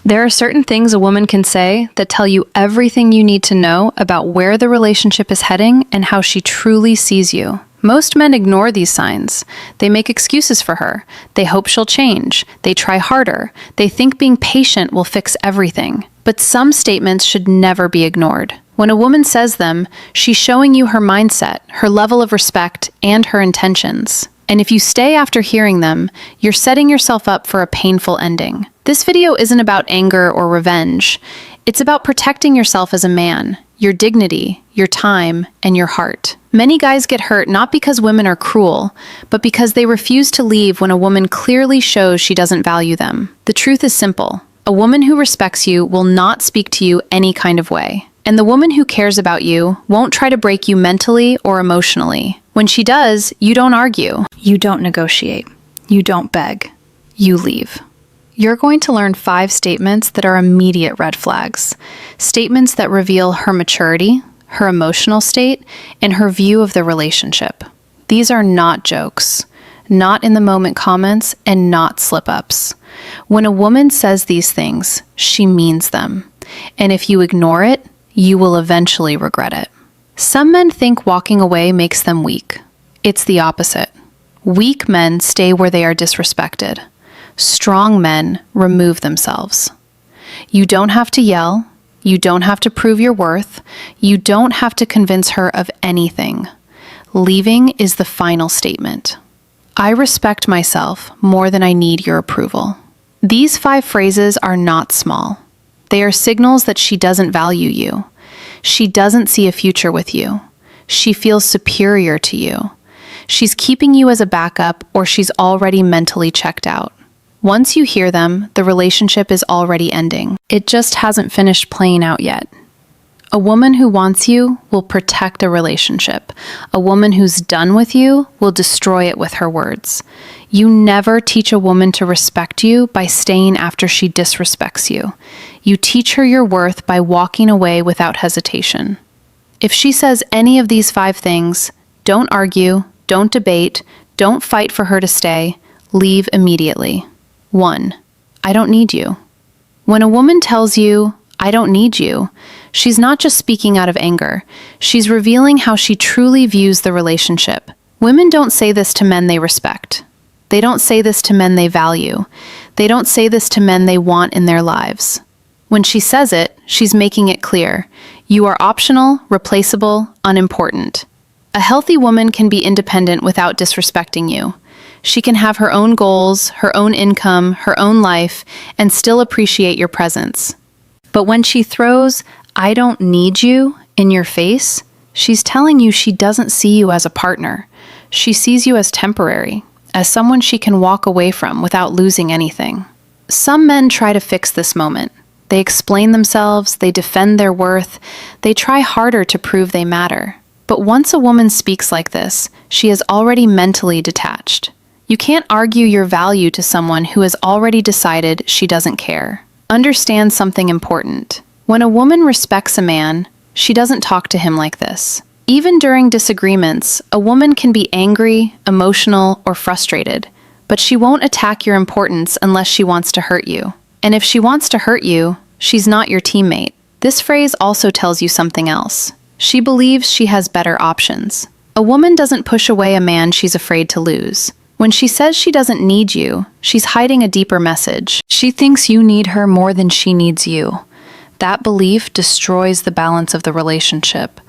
There are certain things a woman can say that tell you everything you need to know about where the relationship is heading and how she truly sees you. Most men ignore these signs. They make excuses for her. They hope she'll change. They try harder. They think being patient will fix everything. But some statements should never be ignored. When a woman says them, she's showing you her mindset, her level of respect, and her intentions. And if you stay after hearing them, you're setting yourself up for a painful ending. This video isn't about anger or revenge. It's about protecting yourself as a man, your dignity, your time, and your heart. Many guys get hurt not because women are cruel, but because they refuse to leave when a woman clearly shows she doesn't value them. The truth is simple. A woman who respects you will not speak to you any kind of way. And the woman who cares about you won't try to break you mentally or emotionally. When she does, you don't argue. You don't negotiate. You don't beg. You leave. You're going to learn 5 statements that are immediate red flags. Statements that reveal her maturity, her emotional state, and her view of the relationship. These are not jokes, not in-the-moment comments, and not slip-ups. When a woman says these things, she means them. And if you ignore it, you will eventually regret it. Some men think walking away makes them weak. It's the opposite. Weak men stay where they are disrespected. Strong men remove themselves. You don't have to yell. You don't have to prove your worth. You don't have to convince her of anything. Leaving is the final statement. I respect myself more than I need your approval. These 5 phrases are not small. They are signals that she doesn't value you. She doesn't see a future with you. She feels superior to you. She's keeping you as a backup, or she's already mentally checked out. Once you hear them, the relationship is already ending. It just hasn't finished playing out yet. A woman who wants you will protect a relationship. A woman who's done with you will destroy it with her words. You never teach a woman to respect you by staying after she disrespects you. You teach her your worth by walking away without hesitation. If she says any of these 5 things, don't argue, don't debate, don't fight for her to stay, leave immediately. 1. I don't need you. When a woman tells you, I don't need you, she's not just speaking out of anger. She's revealing how she truly views the relationship. Women don't say this to men they respect. They don't say this to men they value. They don't say this to men they want in their lives. When she says it, she's making it clear. You are optional, replaceable, unimportant. A healthy woman can be independent without disrespecting you. She can have her own goals, her own income, her own life, and still appreciate your presence. But when she throws, I don't need you, in your face, she's telling you she doesn't see you as a partner. She sees you as temporary, as someone she can walk away from without losing anything. Some men try to fix this moment. They explain themselves, they defend their worth, they try harder to prove they matter. But once a woman speaks like this, she is already mentally detached. You can't argue your value to someone who has already decided she doesn't care. Understand something important. When a woman respects a man, she doesn't talk to him like this. Even during disagreements, a woman can be angry, emotional, or frustrated, but she won't attack your importance unless she wants to hurt you. And if she wants to hurt you, she's not your teammate. This phrase also tells you something else. She believes she has better options. A woman doesn't push away a man she's afraid to lose. When she says she doesn't need you, she's hiding a deeper message. She thinks you need her more than she needs you. That belief destroys the balance of the relationship.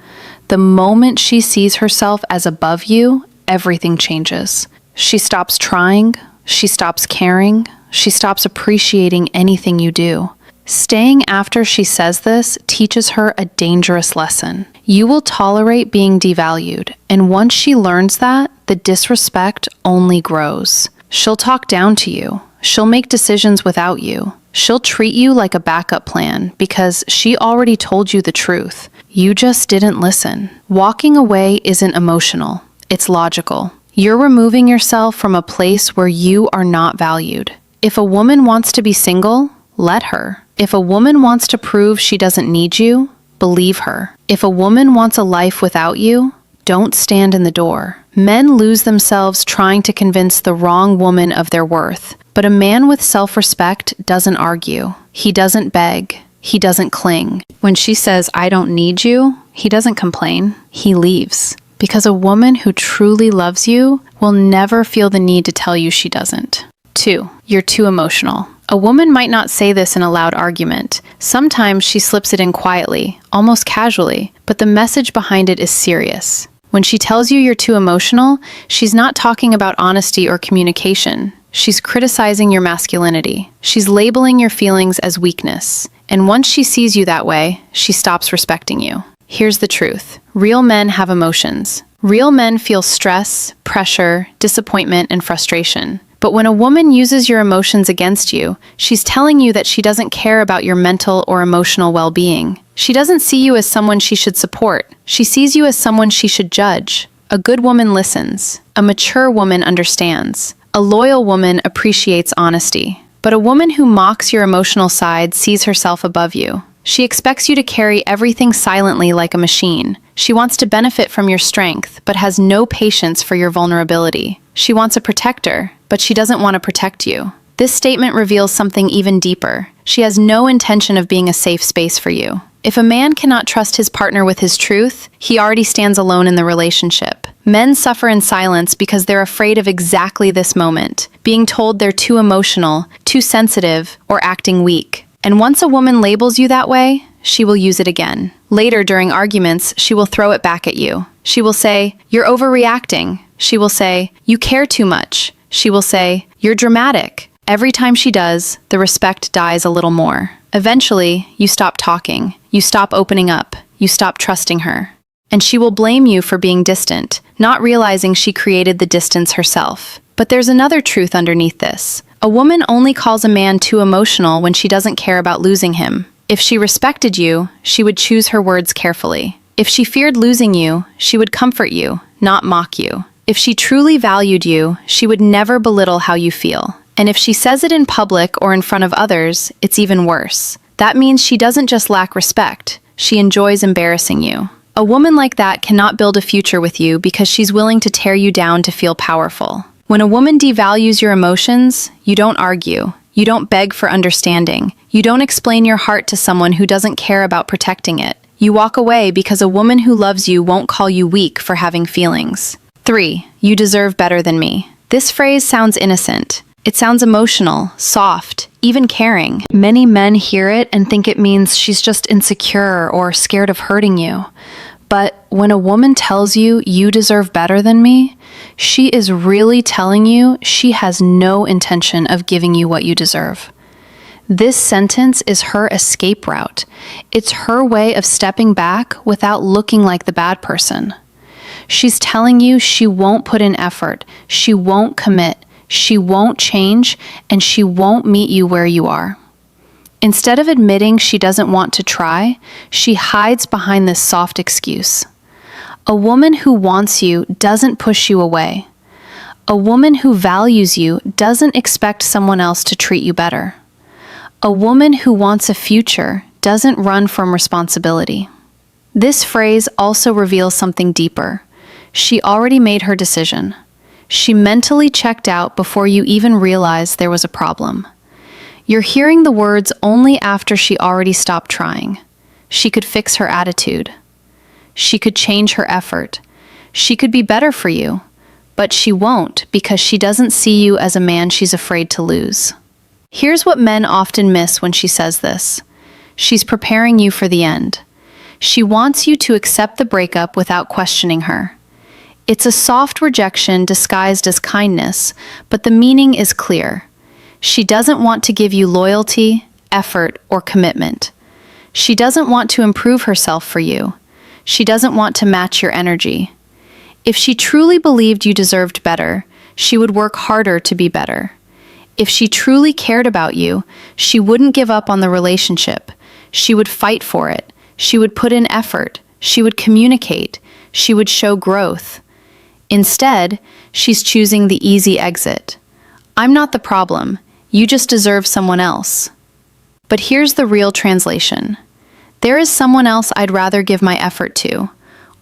The moment she sees herself as above you, everything changes. She stops trying, she stops caring, she stops appreciating anything you do. Staying after she says this teaches her a dangerous lesson. You will tolerate being devalued, and once she learns that, the disrespect only grows. She'll talk down to you. She'll make decisions without you. She'll treat you like a backup plan because she already told you the truth. You just didn't listen. Walking away isn't emotional. It's logical. You're removing yourself from a place where you are not valued. If a woman wants to be single, let her. If a woman wants to prove she doesn't need you, believe her. If a woman wants a life without you, don't stand in the door. Men lose themselves trying to convince the wrong woman of their worth, but a man with self-respect doesn't argue. He doesn't beg. He doesn't cling. When she says, "I don't need you," he doesn't complain. He leaves. Because a woman who truly loves you will never feel the need to tell you she doesn't. 2. You're too emotional. A woman might not say this in a loud argument. Sometimes she slips it in quietly, almost casually, but the message behind it is serious. When she tells you you're too emotional, she's not talking about honesty or communication. She's criticizing your masculinity. She's labeling your feelings as weakness. And once she sees you that way, she stops respecting you. Here's the truth. Real men have emotions. Real men feel stress, pressure, disappointment, and frustration. But when a woman uses your emotions against you, she's telling you that she doesn't care about your mental or emotional well-being. She doesn't see you as someone she should support. She sees you as someone she should judge. A good woman listens. A mature woman understands. A loyal woman appreciates honesty. But a woman who mocks your emotional side sees herself above you. She expects you to carry everything silently like a machine. She wants to benefit from your strength, but has no patience for your vulnerability. She wants a protector, but she doesn't want to protect you. This statement reveals something even deeper. She has no intention of being a safe space for you. If a man cannot trust his partner with his truth, he already stands alone in the relationship. Men suffer in silence because they're afraid of exactly this moment, being told they're too emotional, too sensitive, or acting weak. And once a woman labels you that way, she will use it again. Later, during arguments, she will throw it back at you. She will say, "You're overreacting." She will say, "You care too much." She will say, "You're dramatic." Every time she does, the respect dies a little more. Eventually, you stop talking. You stop opening up. You stop trusting her. And she will blame you for being distant, not realizing she created the distance herself. But there's another truth underneath this. A woman only calls a man too emotional when she doesn't care about losing him. If she respected you, she would choose her words carefully. If she feared losing you, she would comfort you, not mock you. If she truly valued you, she would never belittle how you feel. And if she says it in public or in front of others, it's even worse. That means she doesn't just lack respect, she enjoys embarrassing you. A woman like that cannot build a future with you because she's willing to tear you down to feel powerful. When a woman devalues your emotions, you don't argue. You don't beg for understanding. You don't explain your heart to someone who doesn't care about protecting it. You walk away because a woman who loves you won't call you weak for having feelings. 3. You deserve better than me. This phrase sounds innocent. It sounds emotional, soft, even caring. Many men hear it and think it means she's just insecure or scared of hurting you. But when a woman tells you you deserve better than me, she is really telling you she has no intention of giving you what you deserve. This sentence is her escape route. It's her way of stepping back without looking like the bad person. She's telling you she won't put in effort, she won't commit, she won't change, and she won't meet you where you are. Instead of admitting she doesn't want to try, she hides behind this soft excuse. A woman who wants you doesn't push you away. A woman who values you doesn't expect someone else to treat you better. A woman who wants a future doesn't run from responsibility. This phrase also reveals something deeper. She already made her decision. She mentally checked out before you even realized there was a problem. You're hearing the words only after she already stopped trying. She could fix her attitude. She could change her effort. She could be better for you, but she won't because she doesn't see you as a man she's afraid to lose. Here's what men often miss when she says this. She's preparing you for the end. She wants you to accept the breakup without questioning her. It's a soft rejection disguised as kindness, but the meaning is clear. She doesn't want to give you loyalty, effort, or commitment. She doesn't want to improve herself for you. She doesn't want to match your energy. If she truly believed you deserved better, she would work harder to be better. If she truly cared about you, she wouldn't give up on the relationship. She would fight for it. She would put in effort. She would communicate. She would show growth. Instead, she's choosing the easy exit. I'm not the problem. You just deserve someone else. But here's the real translation. There is someone else I'd rather give my effort to.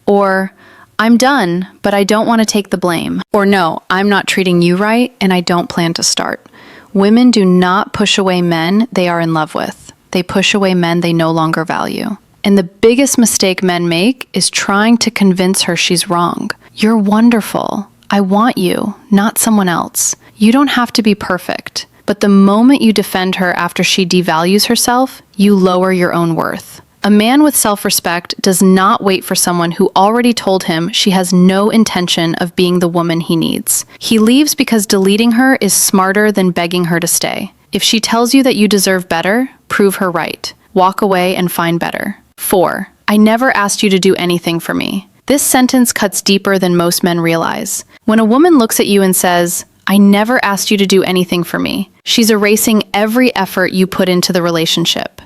Or, I'm done, but I don't want to take the blame. Or no, I'm not treating you right and I don't plan to start. Women do not push away men they are in love with. They push away men they no longer value. And the biggest mistake men make is trying to convince her she's wrong. You're wonderful. I want you, not someone else. You don't have to be perfect. But the moment you defend her after she devalues herself, you lower your own worth. A man with self-respect does not wait for someone who already told him she has no intention of being the woman he needs. He leaves because deleting her is smarter than begging her to stay. If she tells you that you deserve better, prove her right. Walk away and find better. 4. I never asked you to do anything for me. This sentence cuts deeper than most men realize. When a woman looks at you and says, I never asked you to do anything for me, she's erasing every effort you put into the relationship.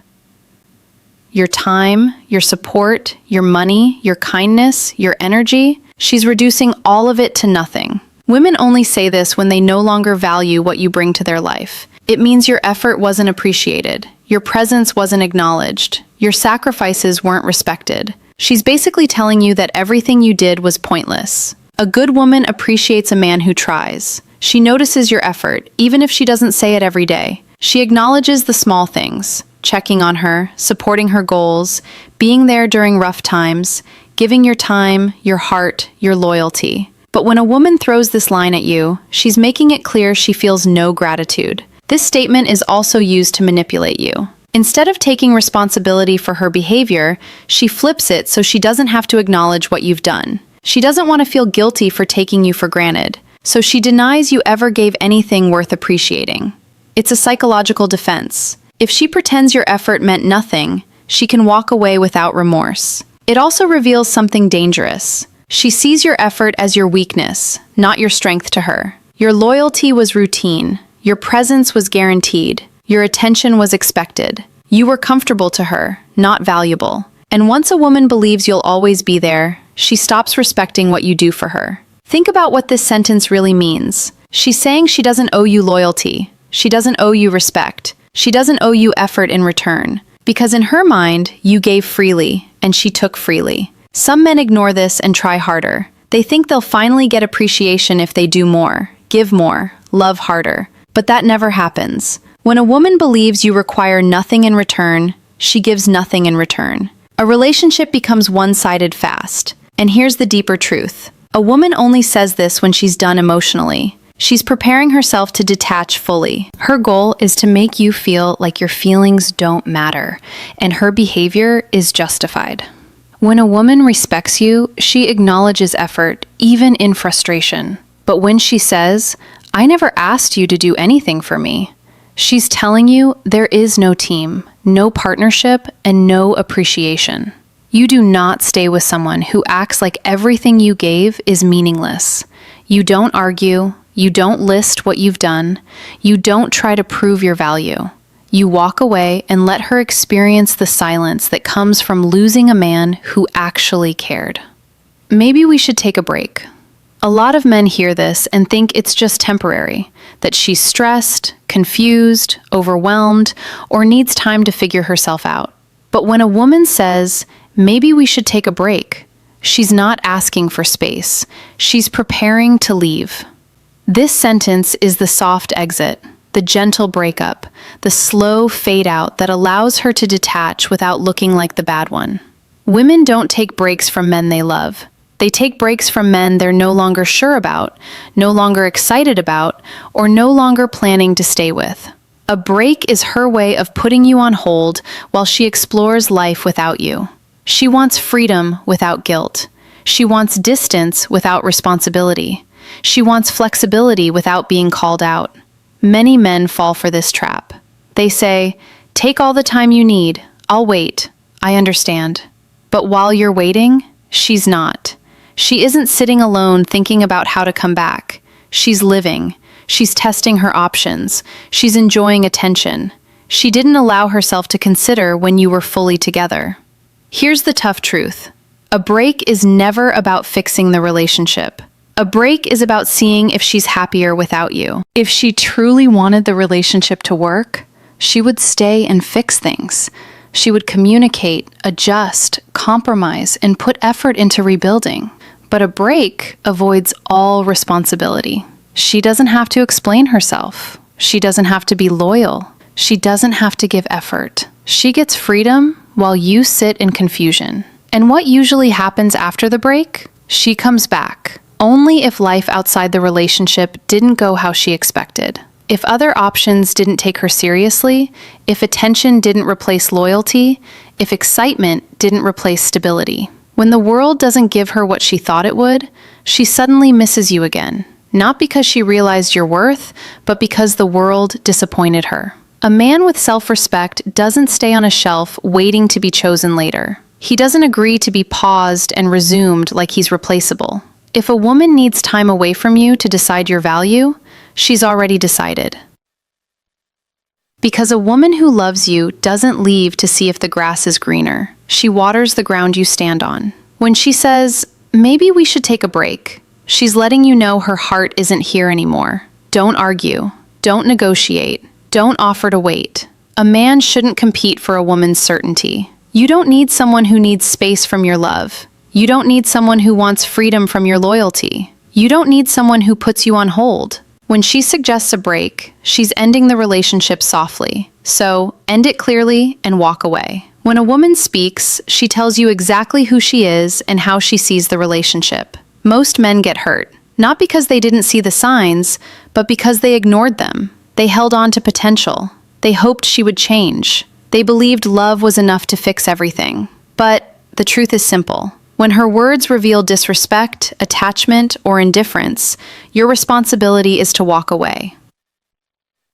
Your time, your support, your money, your kindness, your energy, she's reducing all of it to nothing. Women only say this when they no longer value what you bring to their life. It means your effort wasn't appreciated, your presence wasn't acknowledged, your sacrifices weren't respected. She's basically telling you that everything you did was pointless. A good woman appreciates a man who tries. She notices your effort, even if she doesn't say it every day. She acknowledges the small things. Checking on her, supporting her goals, being there during rough times, giving your time, your heart, your loyalty. But when a woman throws this line at you, she's making it clear she feels no gratitude. This statement is also used to manipulate you. Instead of taking responsibility for her behavior, she flips it so she doesn't have to acknowledge what you've done. She doesn't want to feel guilty for taking you for granted, so she denies you ever gave anything worth appreciating. It's a psychological defense. If she pretends your effort meant nothing, she can walk away without remorse. It also reveals something dangerous. She sees your effort as your weakness, not your strength to her. Your loyalty was routine. Your presence was guaranteed. Your attention was expected. You were comfortable to her, not valuable. And once a woman believes you'll always be there, she stops respecting what you do for her. Think about what this sentence really means. She's saying she doesn't owe you loyalty. She doesn't owe you respect. She doesn't owe you effort in return. Because in her mind, you gave freely, and she took freely. Some men ignore this and try harder. They think they'll finally get appreciation if they do more, give more, love harder. But that never happens. When a woman believes you require nothing in return, she gives nothing in return. A relationship becomes one-sided fast. And here's the deeper truth. A woman only says this when she's done emotionally. She's preparing herself to detach fully. Her goal is to make you feel like your feelings don't matter, and her behavior is justified. When a woman respects you, she acknowledges effort, even in frustration. But when she says, I never asked you to do anything for me, she's telling you there is no team, no partnership, and no appreciation. You do not stay with someone who acts like everything you gave is meaningless. You don't argue. You don't list what you've done. You don't try to prove your value. You walk away and let her experience the silence that comes from losing a man who actually cared. Maybe we should take a break. A lot of men hear this and think it's just temporary, that she's stressed, confused, overwhelmed, or needs time to figure herself out. But when a woman says, maybe we should take a break, she's not asking for space. She's preparing to leave. This sentence is the soft exit, the gentle breakup, the slow fade out that allows her to detach without looking like the bad one. Women don't take breaks from men they love. They take breaks from men they're no longer sure about, no longer excited about, or no longer planning to stay with. A break is her way of putting you on hold while she explores life without you. She wants freedom without guilt. She wants distance without responsibility. She wants flexibility without being called out. Many men fall for this trap. They say, take all the time you need. I'll wait. I understand. But while you're waiting, she's not. She isn't sitting alone thinking about how to come back. She's living. She's testing her options. She's enjoying attention. She didn't allow herself to consider when you were fully together. Here's the tough truth. A break is never about fixing the relationship. A break is about seeing if she's happier without you. If she truly wanted the relationship to work, she would stay and fix things. She would communicate, adjust, compromise, and put effort into rebuilding. But a break avoids all responsibility. She doesn't have to explain herself. She doesn't have to be loyal. She doesn't have to give effort. She gets freedom while you sit in confusion. And what usually happens after the break? She comes back. Only if life outside the relationship didn't go how she expected. If other options didn't take her seriously, if attention didn't replace loyalty, if excitement didn't replace stability. When the world doesn't give her what she thought it would, she suddenly misses you again. Not because she realized your worth, but because the world disappointed her. A man with self-respect doesn't stay on a shelf waiting to be chosen later. He doesn't agree to be paused and resumed like he's replaceable. If a woman needs time away from you to decide your value, she's already decided. Because a woman who loves you doesn't leave to see if the grass is greener. She waters the ground you stand on. When she says, maybe we should take a break, she's letting you know her heart isn't here anymore. Don't argue. Don't negotiate. Don't offer to wait. A man shouldn't compete for a woman's certainty. You don't need someone who needs space from your love. You don't need someone who wants freedom from your loyalty. You don't need someone who puts you on hold. When she suggests a break, she's ending the relationship softly. So, end it clearly and walk away. When a woman speaks, she tells you exactly who she is and how she sees the relationship. Most men get hurt, not because they didn't see the signs, but because they ignored them. They held on to potential. They hoped she would change. They believed love was enough to fix everything. But the truth is simple. When her words reveal disrespect, attachment, or indifference, your responsibility is to walk away.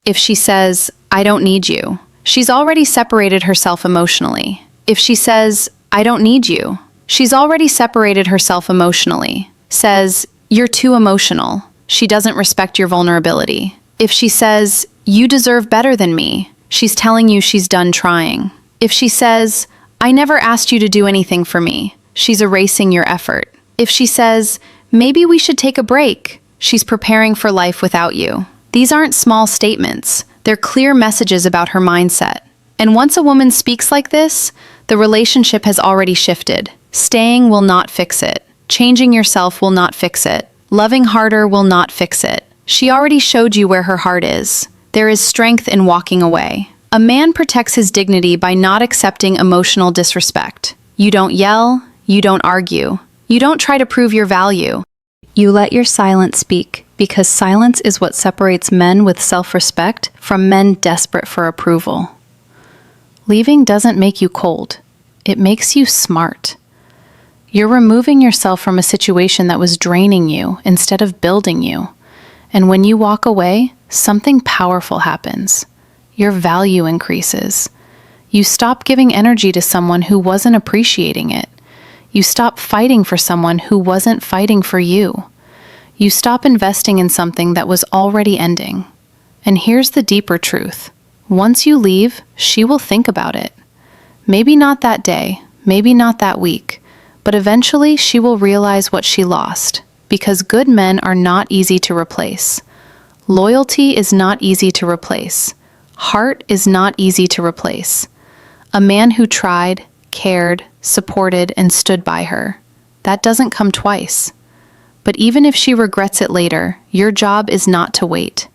If she says, I don't need you, she's already separated herself emotionally. If she says, I don't need you, she's already separated herself emotionally. Says, you're too emotional. She doesn't respect your vulnerability. If she says, you deserve better than me, she's telling you she's done trying. If she says, I never asked you to do anything for me, she's erasing your effort. If she says, maybe we should take a break, she's preparing for life without you. These aren't small statements. They're clear messages about her mindset. And once a woman speaks like this, the relationship has already shifted. Staying will not fix it. Changing yourself will not fix it. Loving harder will not fix it. She already showed you where her heart is. There is strength in walking away. A man protects his dignity by not accepting emotional disrespect. You don't yell. You don't argue. You don't try to prove your value. You let your silence speak, because silence is what separates men with self-respect from men desperate for approval. Leaving doesn't make you cold. It makes you smart. You're removing yourself from a situation that was draining you instead of building you. And when you walk away, something powerful happens. Your value increases. You stop giving energy to someone who wasn't appreciating it. You stop fighting for someone who wasn't fighting for you. You stop investing in something that was already ending. And here's the deeper truth. Once you leave, she will think about it. Maybe not that day, maybe not that week, but eventually she will realize what she lost, because good men are not easy to replace. Loyalty is not easy to replace. Heart is not easy to replace. A man who tried, cared, supported, and stood by her. That doesn't come twice. But even if she regrets it later, your job is not to wait.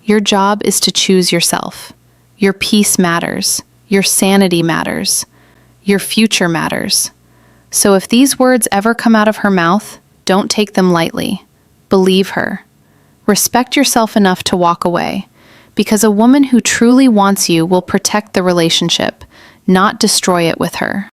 Your job is to choose yourself. Your peace matters. Your sanity matters. Your future matters. So if these words ever come out of her mouth, don't take them lightly. Believe her. Respect yourself enough to walk away, because a woman who truly wants you will protect the relationship, not destroy it with her.